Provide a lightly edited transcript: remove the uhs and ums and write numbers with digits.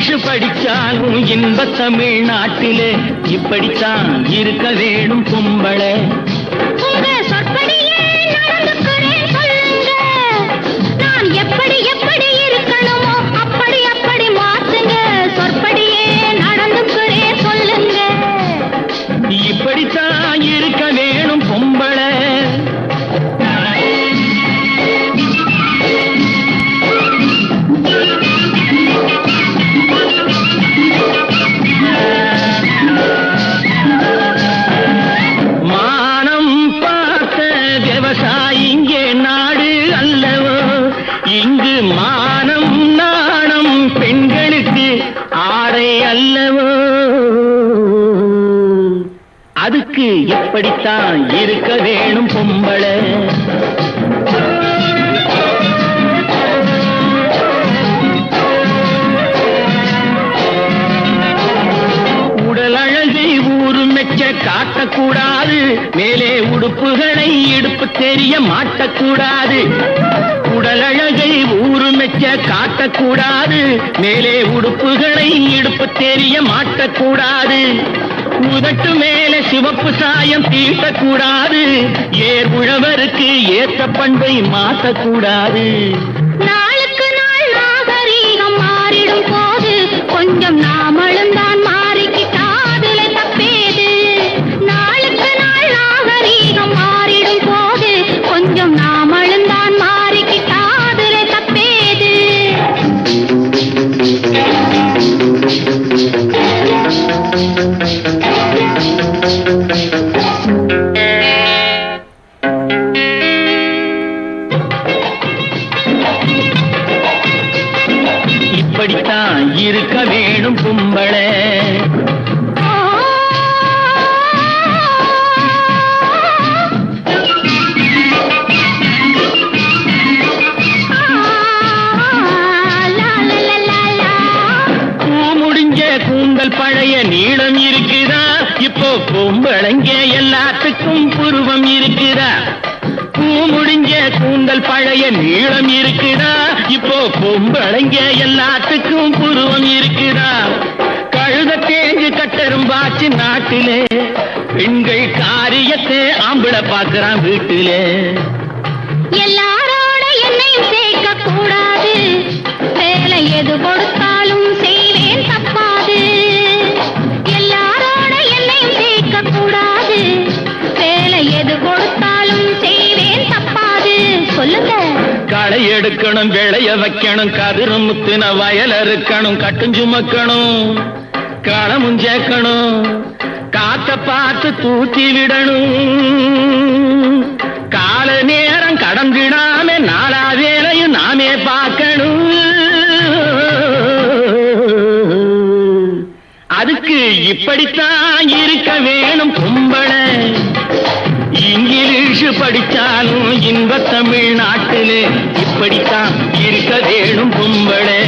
English படிச்சாலும் இன்ப தமிழ்நாட்டிலே இப்படித்தான் இருக்க வேணும் பொம்பளை. உங்க சொற்படியே நடந்துக்கிறேன் சொல்லுங்க. நான் எப்படி எப்படி இருக்கணுமோ அப்படி அப்படி மாத்துங்க. சொற்படியே நடந்துக்கிறேன் சொல்லுங்க. இப்படித்தான் இருக்க வேணும் பொம்பளை. இங்கே நாடு அல்லவோ, இங்கு மானம் நாணம் பெண்களுக்கு ஆடை அல்லவோ. அதுக்கு எப்படித்தான் இருக்க வேணும் பொம்பளை. உடல் அழகை ஊருமெச்ச காட்டக்கூடாது, மேலே உடுப்புகளை இடுப்பு தெரிய மாட்டக்கூடாது. உடல் அழகை ஊருமெச்ச காட்டக்கூடாது, மேலே உடுப்புகளை இடுப்பு தெரிய மாட்டக்கூடாது. உதட்டு மேலே சிவப்பு சாயம் தீட்டக்கூடாது, ஏர் உழவருக்கு ஏற்ற பண்பை மாற்றக்கூடாது. நாளுக்கு நாள் நாகரீகம் மாறிடும் போது கொஞ்சம் நாமளும் தான் மாறிக்கிட்டாதுல தப்பேது. நாளுக்கு நாள் நாகரீகம் மாறிடும் போது கொஞ்சம் நாமளும் தான் மாறிக்கிட்டாதுல தப்பேது. இப்படித்தான் இருக்க வேணும் பொம்பளை. பூ முடிஞ்ச கூந்தல் பழைய நீளம் இருக்குதா, இப்போ பொம்பளைங்க எல்லாத்துக்கும் புருவம் இருக்குதா. பூ முடிஞ்ச கூந்தல் பழைய நீளம் இருக்குதா, இப்போ பொம்பளைங்க எல்லாத்துக்கும் புருவம் இருக்குதா. கழுத தேஞ்சு கட்டரும்பாச்சு நாட்டிலே, பெண்கள் காரியத்தை ஆம்பளை பார்க்கறான் வீட்டிலே. எல்லாரோட என்னையும் சேர்க்க கூடாது, வேலை எது கொடுத்தாலும் செய்வேன் தப்பாது. எல்லாரோட என்னையும் சேர்க்க கூடாது, வேலை எது கொடுத்தாலும் செய்வேன் தப்பாது. சொல்லுங்க. களை எடுக்கணும், விளைய வைக்கணும், கதிரு முத்தின வயல் இருக்கணும், கட்டுஞ்சுமக்கணும், களமும் சேர்க்கணும், காத்த பார்த்து தூத்தி விடணும். கால நேரம் கடந்திடாம நாளா வேலையும் நாமே பார்க்கணும். அதுக்கு இப்படித்தான் இருக்க வேணும் பொம்பளை. இங்கிலீஷ் படிச்சாலும் இன்ப தமிழ்நாட்டிலே இப்படித்தான் இருக்க வேணும் பொம்பளை.